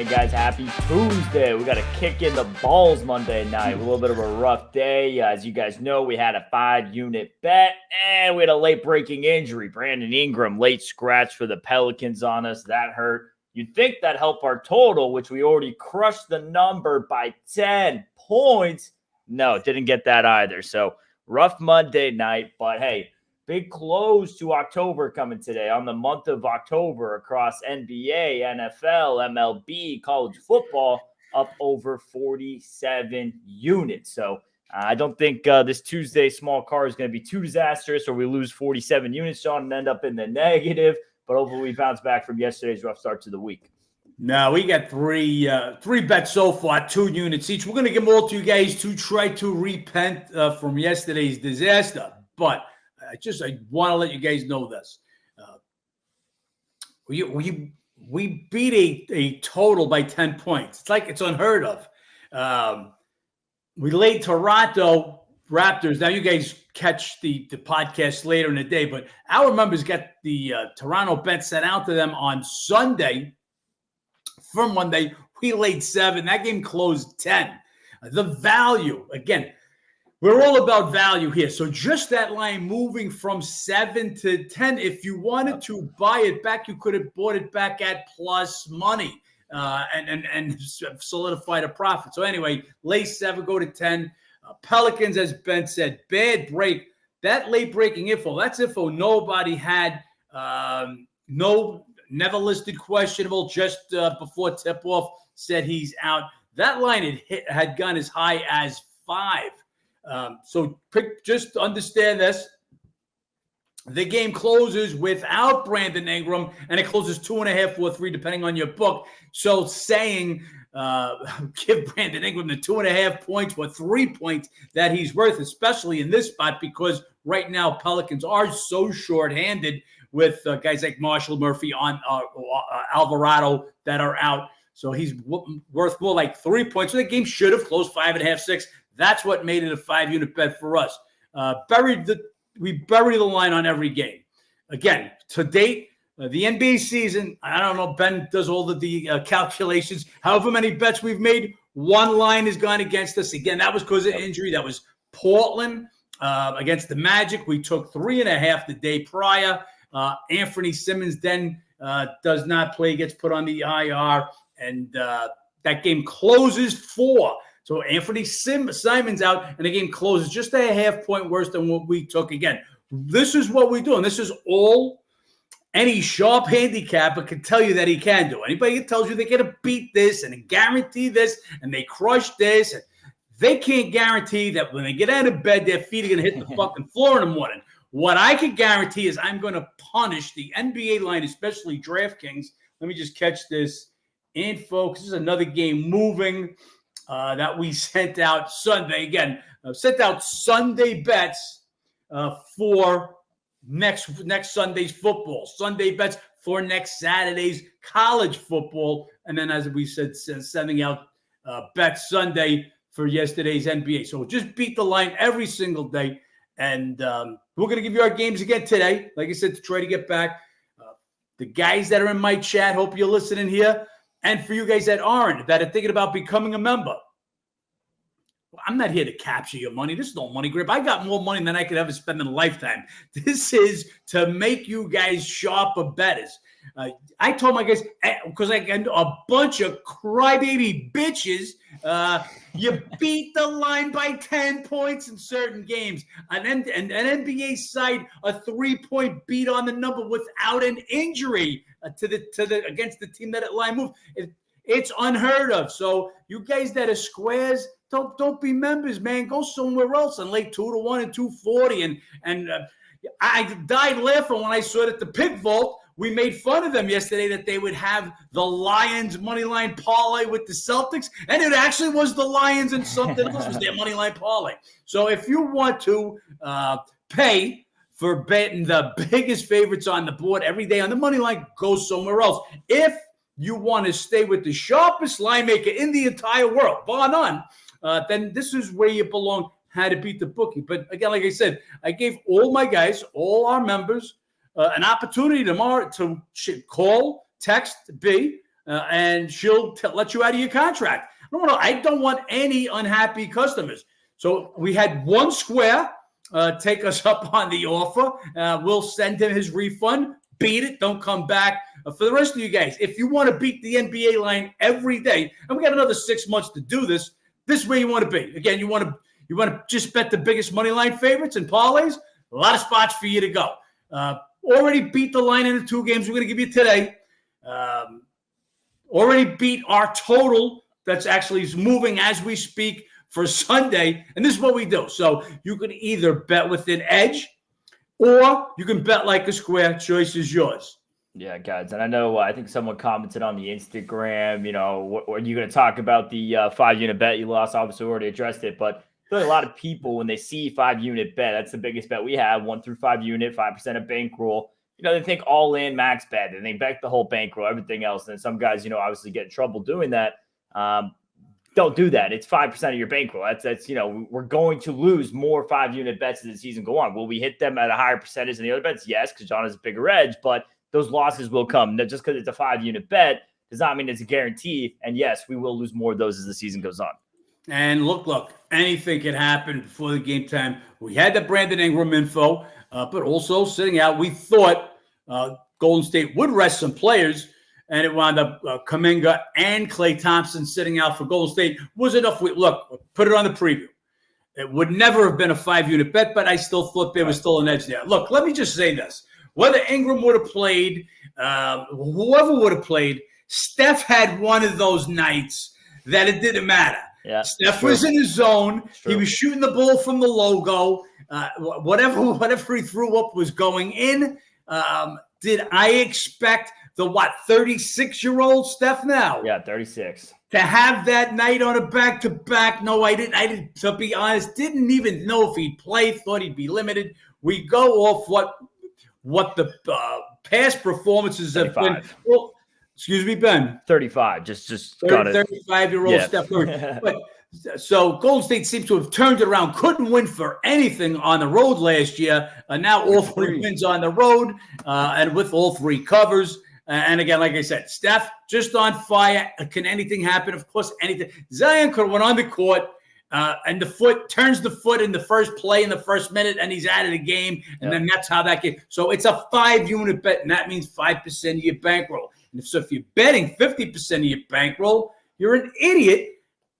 Hey guys, happy Tuesday. We got to kick in the balls Monday night. A little bit of a rough day. As you guys know, we had a 5-unit bet and we had a late breaking injury. Brandon Ingram, late scratch for the Pelicans on us. That hurt. You'd think that helped our total, which we already crushed the number by 10 points. No, didn't get that either. So rough Monday night, but hey, big close to October coming today on the month of October across NBA, NFL, MLB, college football, up over 47 units. So I don't think this Tuesday small car is going to be too disastrous or we lose 47 units, Sean, and end up in the negative. But hopefully we bounce back from yesterday's rough start to the week. No, we got three bets so far, 2 units each. We're going to give them all to you guys to try to repent from yesterday's disaster. But I want to let you guys know this. We beat a total by 10 points. It's like it's unheard of. We laid Toronto Raptors. Now you guys catch the podcast later in the day, but our members got the Toronto bet sent out to them on Sunday. For Monday, we laid 7. That game closed 10. The value, again, we're all about value here. So just that line moving from 7 to 10, if you wanted to buy it back, you could have bought it back at plus money and solidified a profit. So anyway, lay 7, go to 10. Pelicans, as Ben said, bad break. That late breaking info, that's info nobody had. Never listed questionable just before tip-off, said he's out. That line had gone as high as 5. So just understand this. The game closes without Brandon Ingram, and it closes 2.5 or 3, depending on your book. So saying give Brandon Ingram the 2.5 points or 3 points that he's worth, especially in this spot, because right now Pelicans are so shorthanded with guys like Marshall Murphy on Alvarado that are out. So he's worth more like 3 points. So the game should have closed 5.5, 6. That's what made it a 5-unit bet for us. We bury the line on every game. Again, to date, the NBA season, I don't know, Ben does all the calculations. However many bets we've made, one line has gone against us. Again, that was because of injury. That was Portland against the Magic. We took 3.5 the day prior. Anthony Simmons then does not play, gets put on the IR, and that game closes 4. So Anthony Simon's out, and the game closes just a 0.5 point worse than what we took. Again, this is what we do, and this is all any sharp handicapper can tell you that he can do. Anybody that tells you they're going to beat this and guarantee this and they crush this, they can't guarantee that when they get out of bed, their feet are going to hit the fucking floor in the morning. What I can guarantee is I'm going to punish the NBA line, especially DraftKings. Let me just catch this info because this is another game moving that we sent out Sunday. Again, sent out Sunday bets for next Sunday's football. Sunday bets for next Saturday's college football. And then, as we said, sending out bets Sunday for yesterday's NBA. So just beat the line every single day. And we're going to give you our games again today. Like I said, to try to get back. The guys that are in my chat, hope you're listening here. And for you guys that aren't, that are thinking about becoming a member, I'm not here to capture your money. This is no money grip. I got more money than I could ever spend in a lifetime. This is to make you guys sharper bettors. I told my guys, because I got a bunch of crybaby bitches, you beat the line by 10 points in certain games. An NBA side, a 3-point beat on the number without an injury to the against the team that line moved. It's unheard of. So you guys that are squares, don't be members, man. Go somewhere else and lay 2-1 and 240. And I died laughing when I saw that the Pig Vault. We made fun of them yesterday that they would have the Lions money line parlay with the Celtics, and it actually was the Lions and something else was their money line parlay. So if you want to pay for betting the biggest favorites on the board every day on the money line, go somewhere else. If you want to stay with the sharpest line maker in the entire world, bar none, then this is where you belong. How to beat the bookie. But again, like I said, I gave all my guys, all our members, an opportunity tomorrow to call, text B, and she'll let you out of your contract. I don't want any unhappy customers. So we had one square take us up on the offer. We'll send him his refund. Beat it. Don't come back. For the rest of you guys, if you want to beat the NBA line every day, and we got another 6 months to do this, this is where you want to be. Again, you want to just bet the biggest money line favorites and parlays. A lot of spots for you to go. Already beat the line in the 2 games we're going to give you today. Already beat our total that's actually moving as we speak for Sunday. And this is what we do. So you can either bet with an edge or you can bet like a square. Choice is yours. Yeah, guys. And I know, I think someone commented on the Instagram, what are you going to talk about the 5-unit bet you lost? Obviously, we already addressed it, but I feel like a lot of people, when they see 5-unit bet, that's the biggest bet we have, 1 through 5 unit, 5% of bankroll. They think all in max bet, and they bet the whole bankroll, everything else. And some guys, obviously get in trouble doing that. Don't do that. It's 5% of your bankroll. That's we're going to lose more 5-unit bets as the season go on. Will we hit them at a higher percentage than the other bets? Yes, because John has a bigger edge, but those losses will come. Just because it's a 5-unit bet does not mean it's a guarantee. And yes, we will lose more of those as the season goes on. And look, anything can happen before the game time. We had the Brandon Ingram info, but also sitting out, we thought Golden State would rest some players, and it wound up Kuminga and Klay Thompson sitting out for Golden State. Was enough. Look, put it on the preview. It would never have been a 5-unit bet, but I still thought there was still an edge there. Look, let me just say this. Whether Ingram would have played, whoever would have played, Steph had one of those nights that it didn't matter. Yeah, Steph was in his zone. He was shooting the ball from the logo. Whatever he threw up was going in. Did I expect the 36-year-old Steph now? Yeah, 36. To have that night on a back-to-back? No, I didn't. To be honest, didn't even know if he'd play. Thought he'd be limited. We go off what the past performances 35. Have been. Well, excuse me, Ben. 35. Just 35-year-old Steph Curry. But so Golden State seems to have turned it around. Couldn't win for anything on the road last year. Now all 3 wins on the road, and with all 3 covers. And again, like I said, Steph just on fire. Can anything happen? Of course, anything. Zion could have went on the court. And the foot turns the foot in the first play in the first minute, and he's out of the game. And then that's how that game. So it's a 5-unit bet, and that means 5% of your bankroll. And so if you're betting 50% of your bankroll, you're an idiot.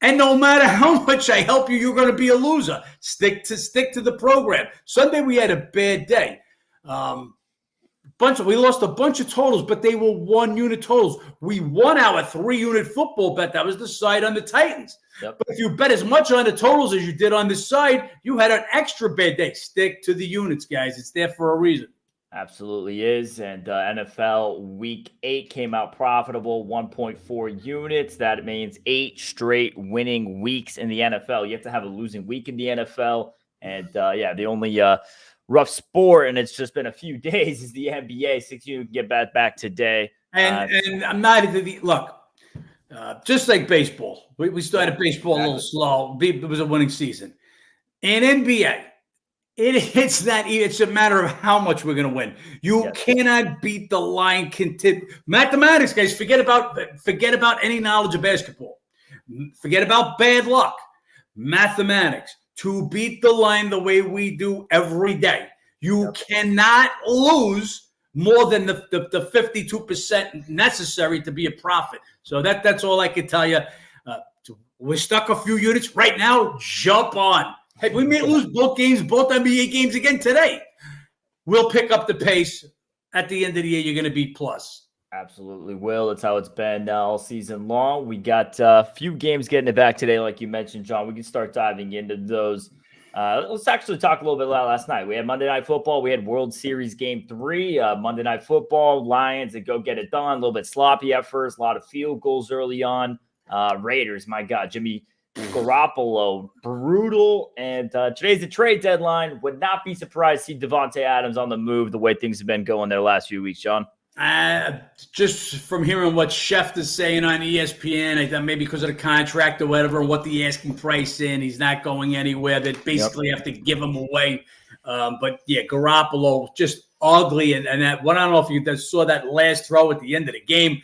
And no matter how much I help you, you're going to be a loser. Stick to the program. Sunday we had a bad day. We lost a bunch of totals, but they were 1-unit totals. We won our 3-unit football bet. That was the side on the Titans. Yep. But if you bet as much on the totals as you did on this side, you had an extra bad day. Stick to the units, guys. It's there for a reason. Absolutely is. And NFL Week 8 came out profitable, 1.4 units. That means 8 straight winning weeks in the NFL. You have to have a losing week in the NFL. And, the only rough sport, and it's just been a few days, is the NBA. 6 units get back today. And I'm not – look, just like baseball. We started baseball a little slow. It was a winning season. In NBA – it's a matter of how much we're going to win. You cannot beat the line. Mathematics, guys, forget about any knowledge of basketball. Forget about bad luck. Mathematics. To beat the line the way we do every day, you cannot lose more than the 52% necessary to be a profit. So that's all I can tell you. We're stuck a few units right now. Jump on. Hey, we may lose both NBA games again today. We'll pick up the pace. At the end of the year, you're going to be plus. Absolutely will. That's how it's been all season long. We got a few games getting it back today, like you mentioned, John. We can start diving into those. Let's actually talk a little bit about last night. We had Monday Night Football. We had World Series Game 3. Monday Night Football, Lions, that go get it done. A little bit sloppy at first. A lot of field goals early on. Raiders, my God, Jimmy Garoppolo, brutal. And today's the trade deadline. Would not be surprised to see Devontae Adams on the move the way things have been going their last few weeks, John. Just from hearing what Schefter is saying on ESPN, I thought maybe because of the contract or whatever, and what the asking price in, he's not going anywhere. They basically have to give him away. But yeah, Garoppolo just ugly, and that. Well, I don't know if you saw that last throw at the end of the game.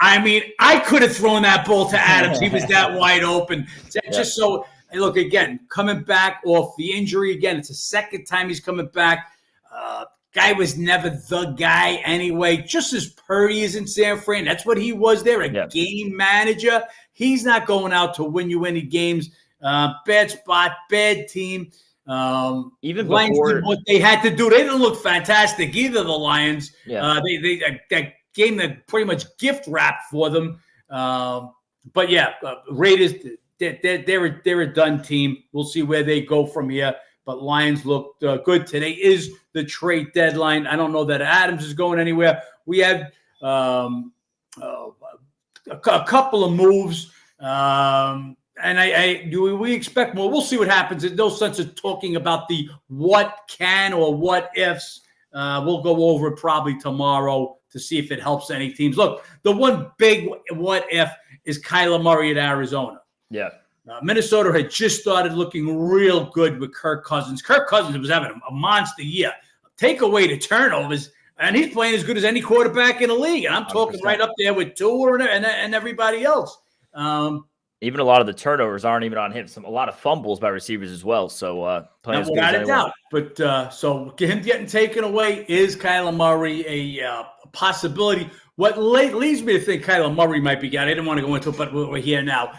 I mean, I could have thrown that ball to Adams. He was that wide open. Just so, look, again, coming back off the injury again. It's the second time he's coming back. Guy was never the guy anyway. Just as Purdy is in San Fran, that's what he was there, a game manager. He's not going out to win you any games. Bad spot, bad team. Even Lions before did what they had to do, they didn't look fantastic either. The Lions, that game that pretty much gift wrapped for them. But Raiders, they're a done team. We'll see where they go from here. But Lions looked good. Today is the trade deadline. I don't know that Adams is going anywhere. We had a couple of moves. And we expect more. We'll see what happens. There's no sense of talking about the what can or what ifs. We'll go over it probably tomorrow to see if it helps any teams. Look, the one big what if is Kyler Murray at Arizona. Yeah. Minnesota had just started looking real good with Kirk Cousins. Kirk Cousins was having a monster year. Take away the turnovers, and he's playing as good as any quarterback in the league. And I'm talking 100%. Right up there with Tua and everybody else. Even a lot of the turnovers aren't even on him. A lot of fumbles by receivers as well. So, without a doubt. But so him getting taken away is Kyler Murray a possibility. What leads me to think Kyler Murray might be out. I didn't want to go into it, but we're here now.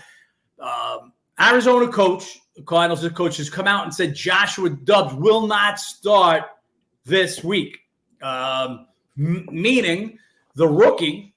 Arizona coach, the Cardinals coach, has come out and said Joshua Dobbs will not start this week, meaning the rookie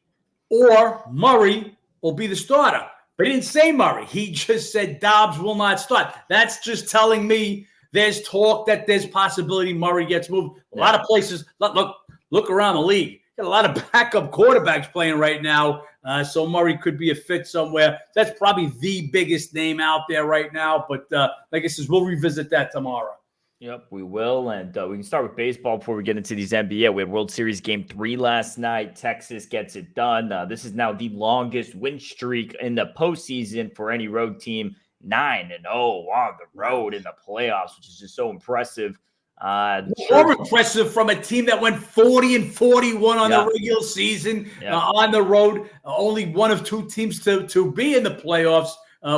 or Murray will be the starter. But he didn't say Murray. He just said Dobbs will not start. That's just telling me there's talk that there's possibility Murray gets moved. A lot of places, look around the league. Got a lot of backup quarterbacks playing right now. So Murray could be a fit somewhere. That's probably the biggest name out there right now. But like I said, we'll revisit that tomorrow. Yep, we will. And we can start with baseball before we get into these NBA. We had World Series Game 3 last night. Texas gets it done. This is now the longest win streak in the postseason for any road team. 9-0 on the road in the playoffs, which is just so impressive. More impressive from a team that went 40-41 on the regular season on the road. Only one of two teams to be in the playoffs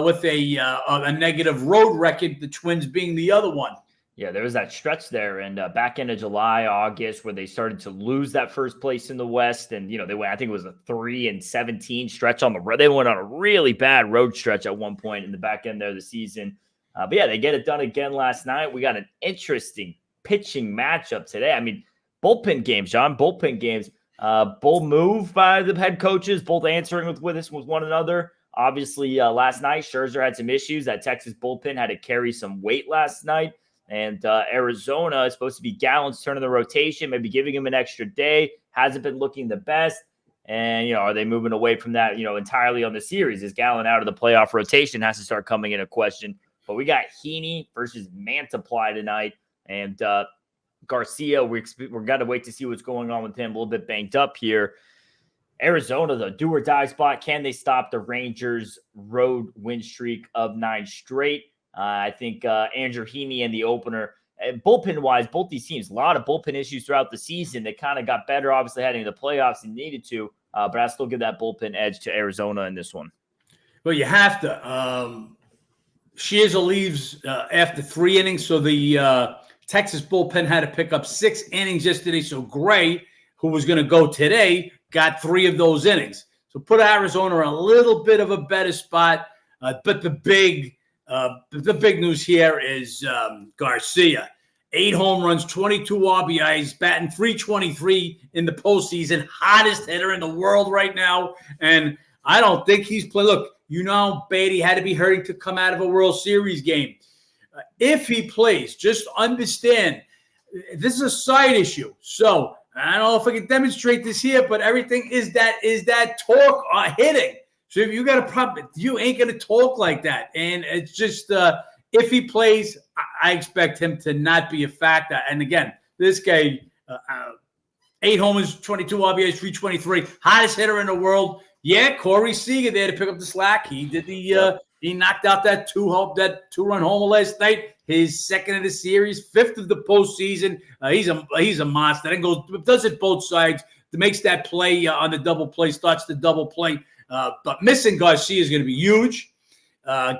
with a negative road record, the Twins being the other one. Yeah, there was that stretch there, and back into July, August, where they started to lose that first place in the West, and they went. I think it was a 3-17 stretch on the road. They went on a really bad road stretch at one point in the back end there of the season. But they get it done again last night. We got an interesting pitching matchup today. I mean, bullpen games, John. Bullpen games. Bold move by the head coaches, both answering with one another. Obviously, last night Scherzer had some issues. That Texas bullpen had to carry some weight last night. And Arizona is supposed to be Gallen's turn of the rotation, maybe giving him an extra day. Hasn't been looking the best. And, are they moving away from that, entirely on the series? Is Gallen out of the playoff rotation? Has to start coming into question. But we got Heaney versus Mantiply tonight. And Garcia, we're got to wait to see what's going on with him. A little bit banged up here. Arizona, the do or die spot. Can they stop the Rangers' road win streak of 9 straight? I think Andrew Heaney and the opener, bullpen-wise, both these teams, a lot of bullpen issues throughout the season. They kind of got better, obviously, heading to the playoffs and needed to. But I still give that bullpen edge to Arizona in this one. Well, you have to. Scherzer leaves after 3 innings, so the Texas bullpen had to pick up 6 innings yesterday. So Gray, who was going to go today, got 3 of those innings. So put Arizona in a little bit of a better spot. But the big news here is Garcia. 8 home runs, 22 RBIs, batting .323 in the postseason. Hottest hitter in the world right now. And I don't think he's playing. Look, Beatty had to be hurting to come out of a World Series game. If he plays, just understand, this is a side issue. So I don't know if I can demonstrate this here, but everything is that torque hitting. So if you got a problem, you ain't going to talk like that. And it's just if he plays, I expect him to not be a factor. And again, this guy, 8 homers, 22 RBIs, .323, hottest hitter in the world. Yeah, Corey Seager there to pick up the slack. He did he knocked out that 2-run homer last night. His 2nd of the series, 5th of the postseason. He's a monster. And does it both sides. makes that play on the double play, starts the double play. But missing Garcia is going to be huge.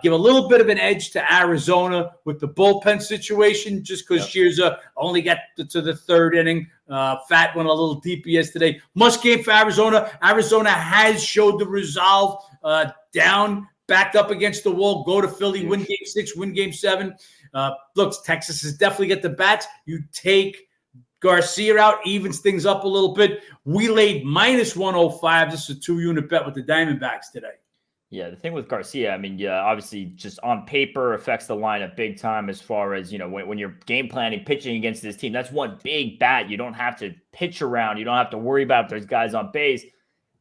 Give a little bit of an edge to Arizona with the bullpen situation, just because Scherzer only got to the third inning. Fat went a little deeper yesterday. Must game for Arizona. Arizona has showed the resolve down, backed up against the wall, go to Philly, win game 6, win game 7. Look, Texas has definitely got the bats. You take Garcia out, evens things up a little bit. We laid minus 105. This is a 2-unit bet with the Diamondbacks today. Yeah, the thing with Garcia, I mean, obviously just on paper affects the lineup big time as far as, when you're game planning, pitching against this team. That's one big bat you don't have to pitch around. You don't have to worry about if there's guys on base.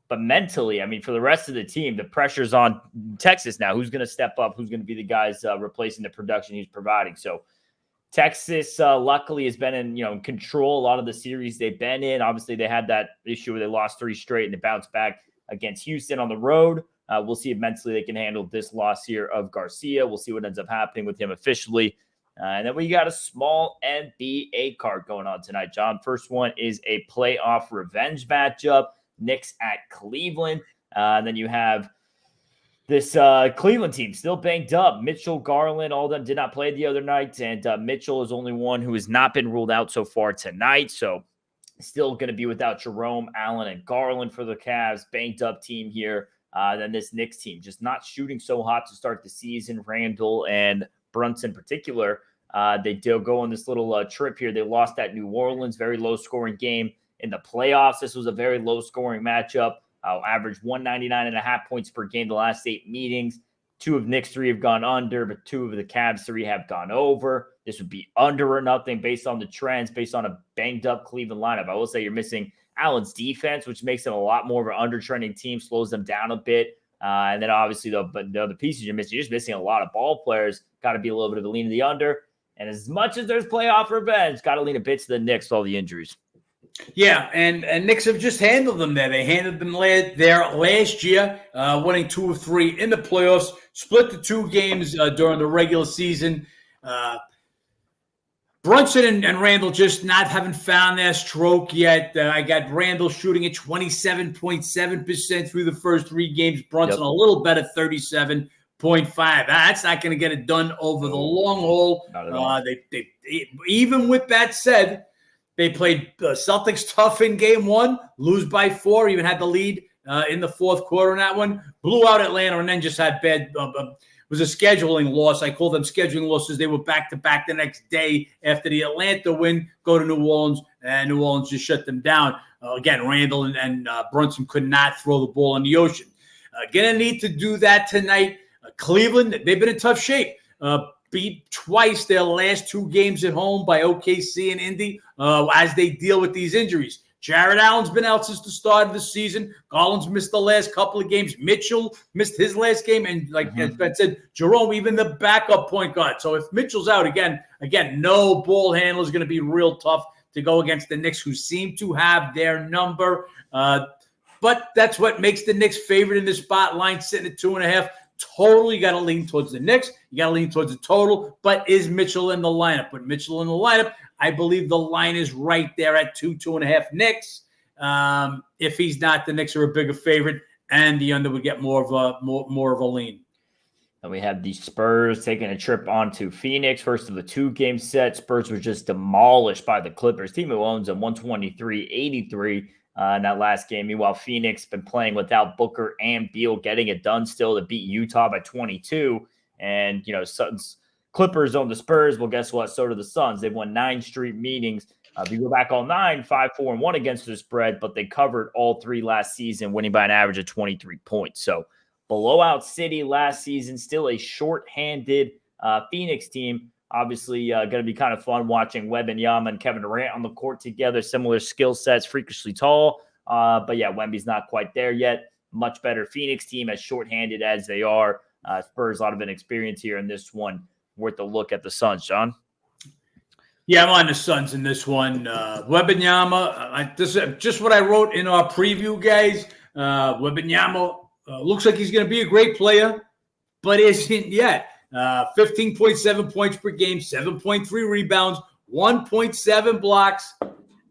But mentally, I mean, for the rest of the team, the pressure's on Texas now. Who's going to step up? Who's going to be the guys replacing the production he's providing? So Texas, luckily, has been in control a lot of the series they've been in. Obviously, they had that issue where they lost 3 straight and they bounced back against Houston on the road. We'll see if mentally they can handle this loss here of Garcia. We'll see what ends up happening with him officially. And then we got a small NBA card going on tonight, John. First one is a playoff revenge matchup. Knicks at Cleveland. And then you have this Cleveland team still banged up. Mitchell, Garland, all of them did not play the other night. And Mitchell is only one who has not been ruled out so far tonight. So still going to be without Jerome, Allen, and Garland for the Cavs. Banged up team here. Then this Knicks team just not shooting so hot to start the season. Randall and Brunson in particular, they did go on this little trip here. They lost at New Orleans, very low-scoring game. In the playoffs, this was a very low-scoring matchup. Averaged 199.5 points per game the last 8 meetings. 2 of Knicks' 3 have gone under, but 2 of the Cavs' 3 have gone over. This would be under or nothing based on the trends, based on a banged-up Cleveland lineup. I will say you're missing Allen's defense, which makes them a lot more of an under-trending team, slows them down a bit. And then obviously the other pieces you're just missing a lot of ball players. Got to be a little bit of a lean to the under. And as much as there's playoff revenge, got to lean a bit to the Knicks with all the injuries. Yeah, and Knicks have just handled them there. They handled them there last year, winning 2 of 3 in the playoffs, split the 2 games during the regular season. Brunson and Randall just haven't found their stroke yet. I got Randall shooting at 27.7% through the first 3 games. Brunson a little better, 37.5. That's not going to get it done over the long haul. Not at all. They even with that said, they played Celtics tough in game 1, lose by 4, even had the lead in the fourth quarter in that one. Blew out Atlanta and then just had bad was a scheduling loss. I call them scheduling losses. They were back-to-back the next day after the Atlanta win, go to New Orleans, and New Orleans just shut them down. Again, Randall and Brunson could not throw the ball in the ocean. Going to need to do that tonight. Cleveland, they've been in tough shape. Beat twice their last 2 games at home by OKC and Indy as they deal with these injuries. Jared Allen's been out since the start of the season. Garland's missed the last couple of games. Mitchell missed his last game. And as Ben said, Jerome, even the backup point guard. So if Mitchell's out again, no ball handler is going to be real tough to go against the Knicks, who seem to have their number. But that's what makes the Knicks favorite in this spot. Line sitting at 2.5. Total, you got to lean towards the Knicks. You got to lean towards the total. But is Mitchell in the lineup? With Mitchell in the lineup, I believe the line is right there at 2.5 Knicks. If he's not, the Knicks are a bigger favorite, and the under would get more of a lean. And we have the Spurs taking a trip on to Phoenix. First of the 2-game set. Spurs were just demolished by the Clippers. Team who owns them 123-83 in that last game. Meanwhile, Phoenix been playing without Booker and Beal, getting it done still to beat Utah by 22. And, Suns. Clippers own the Spurs. Well, guess what? So do the Suns. They've won 9 straight meetings. If you go back all 9, 5-4-1 against the spread, but they covered all 3 last season, winning by an average of 23 points. So blowout city last season, still a short-handed Phoenix team. Obviously, going to be kind of fun watching Wembanyama and Kevin Durant on the court together. Similar skill sets, freakishly tall. But yeah, Wemby's not quite there yet. Much better Phoenix team, as short-handed as they are. Spurs, a lot of inexperience here in this one. Worth a look at the Suns, John. Yeah, I'm on the Suns in this one. Wembanyama, this is just what I wrote in our preview, guys. Wembanyama looks like he's going to be a great player, but isn't yet. 15.7 points per game, 7.3 rebounds, 1.7 blocks,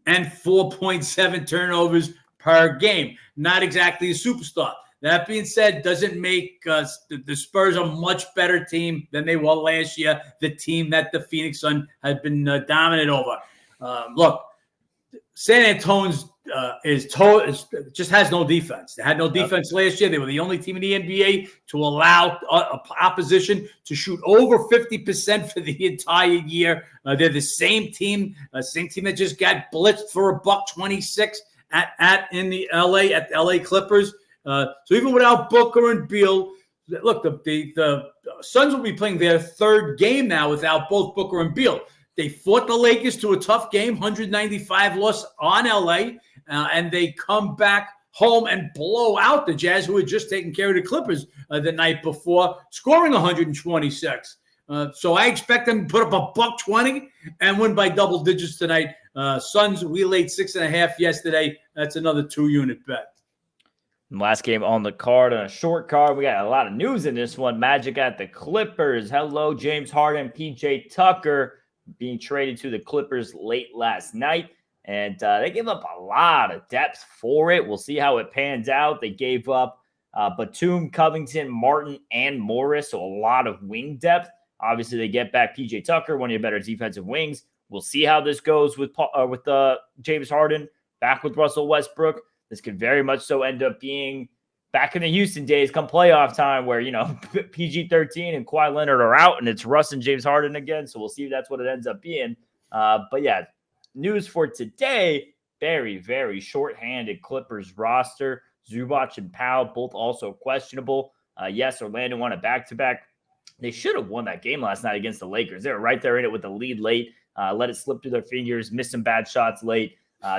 and 4.7 turnovers. per game. Not exactly a superstar. That being said, doesn't make the Spurs a much better team than they were last year, the team that the Phoenix Sun had been dominant over. Look, San Antonio's just has no defense. They had no defense last year. They were the only team in the NBA to allow opposition to shoot over 50% for the entire year. They're the same team that just got blitzed for $126 in the LA Clippers. So even without Booker and Beal, look, the Suns will be playing their third game now without both Booker and Beal. They fought the Lakers to a tough game, 195 loss on LA, and they come back home and blow out the Jazz, who had just taken care of the Clippers the night before, scoring 126. So I expect them to put up $120 and win by double digits tonight. Suns, we laid 6.5 yesterday. That's another 2-unit bet. Last game on the card, on a short card. We got a lot of news in this one. Magic at the Clippers. Hello, James Harden, PJ Tucker being traded to the Clippers late last night. And they gave up a lot of depth for it. We'll see how it pans out. They gave up Batum, Covington, Martin, and Morris. So a lot of wing depth. Obviously, they get back PJ Tucker, one of your better defensive wings. We'll see how this goes with James Harden, back with Russell Westbrook. This could very much so end up being back in the Houston days come playoff time where, PG-13 and Kawhi Leonard are out and it's Russ and James Harden again. So we'll see if that's what it ends up being. But yeah, news for today, very, very short-handed Clippers roster. Zubac and Powell both also questionable. Yes, Orlando won a back-to-back. They should have won that game last night against the Lakers. They were right there in it with the lead late. Let it slip through their fingers, missed some bad shots late.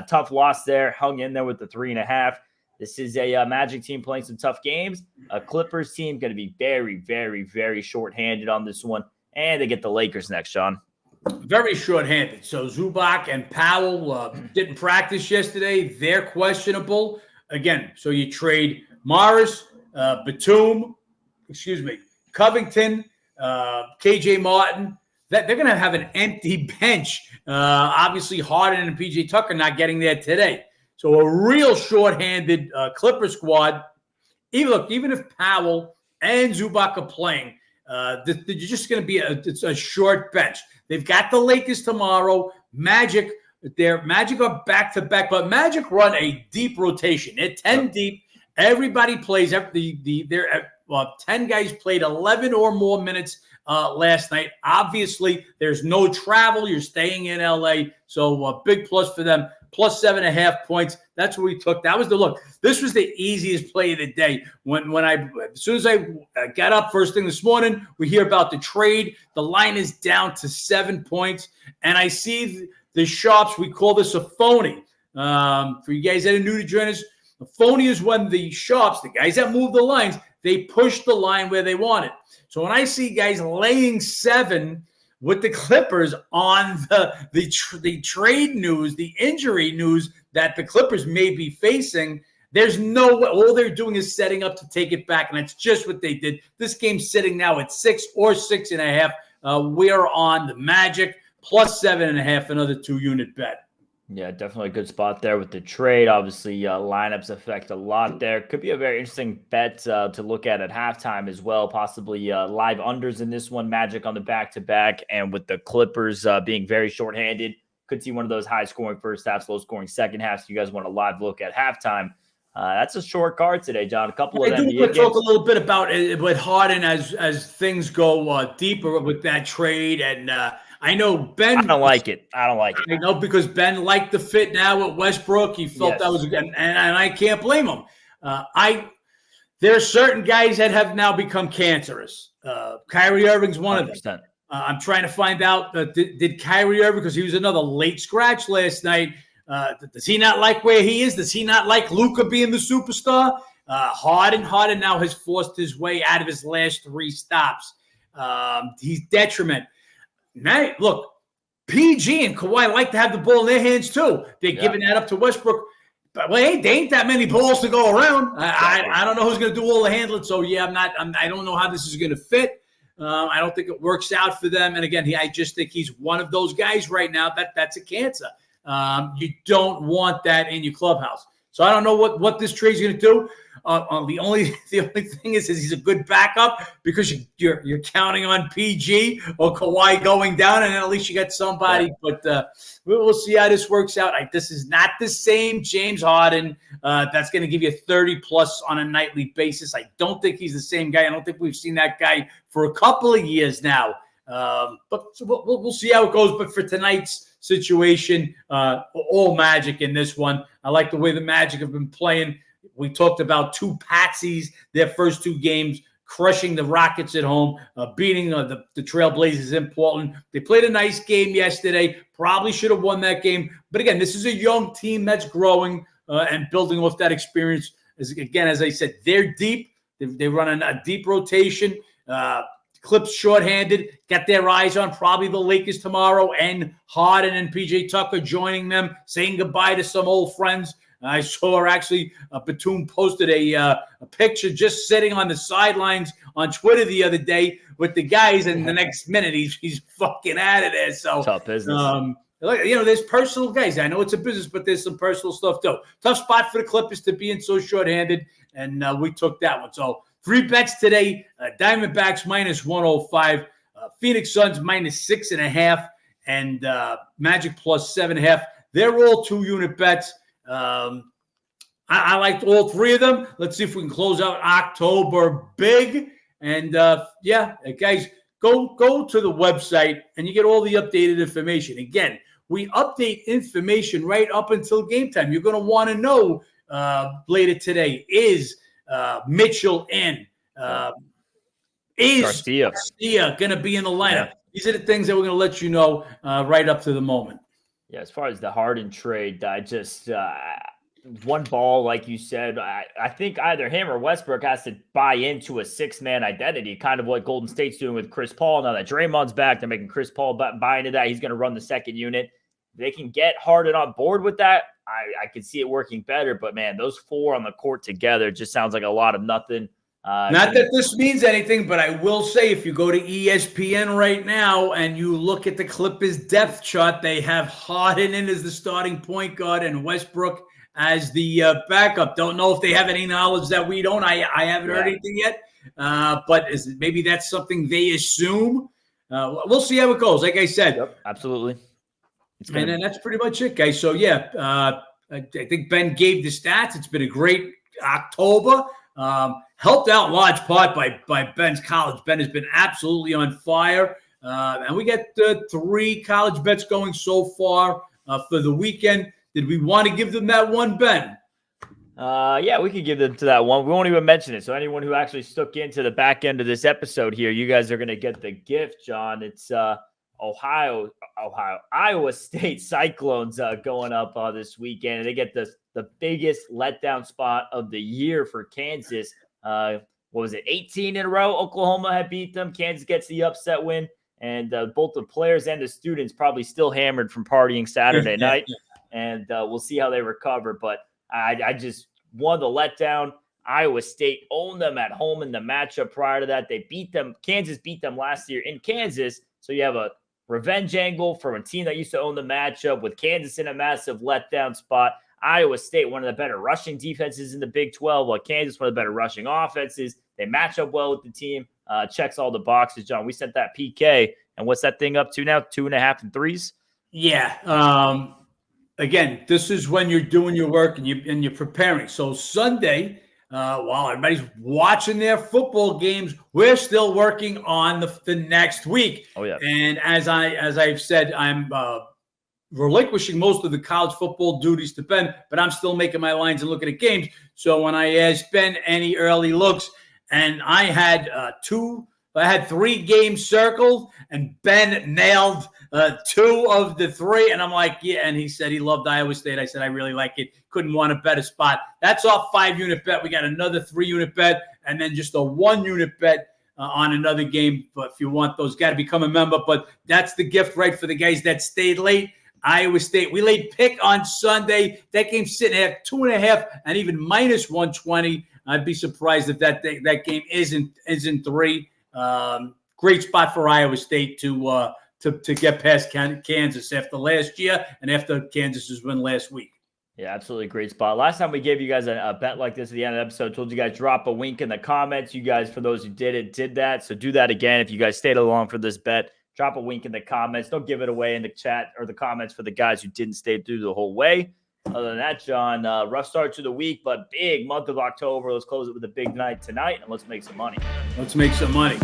Tough loss there, hung in there with the 3.5. This is a Magic team playing some tough games. A Clippers team going to be very, very, very short-handed on this one. And they get the Lakers next, Sean. Very short-handed. So Zubac and Powell didn't practice yesterday. They're questionable. Again, so you trade Morris, Batum, Covington, KJ Martin. They're going to have an empty bench. Obviously, Harden and PJ Tucker not getting there today. So a real shorthanded Clipper squad. Even if Powell and Zubac are playing, they're just going to be a short bench. They've got the Lakers tomorrow. Magic are back-to-back, but Magic run a deep rotation. They're 10 deep. Everybody plays. 10 guys played 11 or more minutes last night. Obviously, there's no travel. You're staying in LA, so a big plus for them. Plus 7.5 points. That's what we took. That was the look. This was the easiest play of the day. As soon as I got up first thing this morning, we hear about the trade. The line is down to 7 points, and I see the sharps. We call this a phony. For you guys that are new to join us, a phony is when the sharps, the guys that move the lines, they push the line where they want it. So when I see guys laying 7 with the Clippers on the trade news, the injury news that the Clippers may be facing, there's no way. All they're doing is setting up to take it back, and that's just what they did. This game's sitting now at 6 or 6.5. We're on the Magic, plus 7.5, another 2-unit bet. Yeah, definitely a good spot there with the trade. Obviously, lineups affect a lot there. Could be a very interesting bet to look at halftime as well. Possibly live unders in this one. Magic on the back-to-back. And with the Clippers being very shorthanded, could see one of those high-scoring first halves, low-scoring second halves. So you guys want a live look at halftime. That's a short card today, John. A couple of NBA games. Talk a little bit about it with Harden as things go deeper with that trade. And I know Ben. I don't like it. I know because Ben liked the fit now at Westbrook. He felt that was good, and I can't blame him. There are certain guys that have now become cancerous. Kyrie Irving's one 100%. Of them. I'm trying to find out, did Kyrie Irving, because he was another late scratch last night, does he not like where he is? Does he not like Luka being the superstar? Harden now has forced his way out of his last 3 stops. He's detriment. Now, look, PG and Kawhi like to have the ball in their hands too. They're giving that up to Westbrook. But there ain't that many balls to go around. I don't know who's going to do all the handling. So I don't know how this is going to fit. I don't think it works out for them. And again, I just think he's one of those guys right now that's a cancer. You don't want that in your clubhouse. So I don't know what this trade's going to do. The only thing is he's a good backup because you're counting on PG or Kawhi going down, and then at least you got somebody. Yeah. But we'll see how this works out. This is not the same James Harden that's going to give you 30-plus on a nightly basis. I don't think he's the same guy. I don't think we've seen that guy for a couple of years now. But we'll see how it goes. But for tonight's situation, all Magic in this one. I like the way the Magic have been playing. We talked about two patsies, their first two games, crushing the Rockets at home, beating the Trailblazers in Portland. They played a nice game yesterday. Probably should have won that game. But again, this is a young team that's growing and building off that experience. As I said, they're deep. They run a deep rotation. Clips shorthanded, got their eyes on probably the Lakers tomorrow, and Harden and PJ Tucker joining them, saying goodbye to some old friends. I saw actually Batum posted a picture just sitting on the sidelines on Twitter the other day with the guys, and the next minute he's fucking out of there. So tough business. There's personal guys. I know it's a business, but there's some personal stuff too. Tough spot for the Clippers to be in so shorthanded, and we took that one. So 3 bets today: Diamondbacks minus 105, Phoenix Suns minus 6.5, and Magic plus 7.5. They're all 2-unit bets. I liked all 3 of them. Let's see if we can close out October big. And guys, go to the website and you get all the updated information. Again, we update information right up until game time. You're going to want to know later today, is Mitchell in? Is Garcia going to be in the lineup? Yeah. These are the things that we're going to let you know right up to the moment. Yeah, as far as the Harden trade, I just one ball, like you said, I think either him or Westbrook has to buy into a 6-man identity, kind of what Golden State's doing with Chris Paul. Now that Draymond's back, they're making Chris Paul buy into that. He's going to run the second unit. They can get Harden on board with that. I could see it working better, but man, those 4 on the court together just sounds like a lot of nothing. Not that this means anything, but I will say if you go to ESPN right now and you look at the Clippers depth chart, they have Harden in as the starting point guard and Westbrook as the backup. Don't know if they have any knowledge that we don't. I haven't heard anything yet, but maybe that's something they assume. We'll see how it goes. Like I said. Yep, absolutely. And then that's pretty much it, guys. So, I think Ben gave the stats. It's been a great October. Helped out in large part by Ben's college. Ben has been absolutely on fire. And we got 3 college bets going so far for the weekend. Did we want to give them that one, Ben? Yeah, we could give them to that one. We won't even mention it. So anyone who actually stuck into the back end of this episode here, you guys are going to get the gift, John. It's Iowa State Cyclones going up this weekend. They get the biggest letdown spot of the year for Kansas. What was it, 18 in a row? Oklahoma had beat them. Kansas gets the upset win. And both the players and the students probably still hammered from partying Saturday night. And we'll see how they recover. But I just won the letdown. Iowa State owned them at home in the matchup prior to that. They beat them. Kansas beat them last year in Kansas. So you have a revenge angle from a team that used to own the matchup with Kansas in a massive letdown spot. Iowa State, one of the better rushing defenses in the Big 12, while Kansas, one of the better rushing offenses. They match up well with the team. Checks all the boxes, John. We sent that PK. And what's that thing up to now? 2.5 and 3s? Yeah. Again, this is when you're doing your work and you're preparing. So Sunday, while everybody's watching their football games, we're still working on the next week. Oh yeah. And as I've said, I'm relinquishing most of the college football duties to Ben, but I'm still making my lines and looking at games. So when I asked Ben any early looks, and I had 3 games circled, and Ben nailed 2 of the 3. And I'm like, yeah. And he said he loved Iowa State. I said, I really like it. Couldn't want a better spot. That's our 5-unit bet. We got another 3-unit bet, and then just a 1-unit bet on another game. But if you want those, got to become a member. But that's the gift, right, for the guys that stayed late. Iowa State. We laid pick on Sunday. That game's sitting at 2.5 and even minus 120. I'd be surprised if that game isn't 3. Great spot for Iowa State to get past Kansas after last year and after Kansas's win last week. Yeah, absolutely great spot. Last time we gave you guys a bet like this at the end of the episode, told you guys drop a wink in the comments. You guys, for those who did it, did that. So do that again. If you guys stayed along for this bet, drop a wink in the comments. Don't give it away in the chat or the comments for the guys who didn't stay through the whole way. Other than that, John, rough start to the week, but big month of October. Let's close it with a big night tonight, and let's make some money. Let's make some money.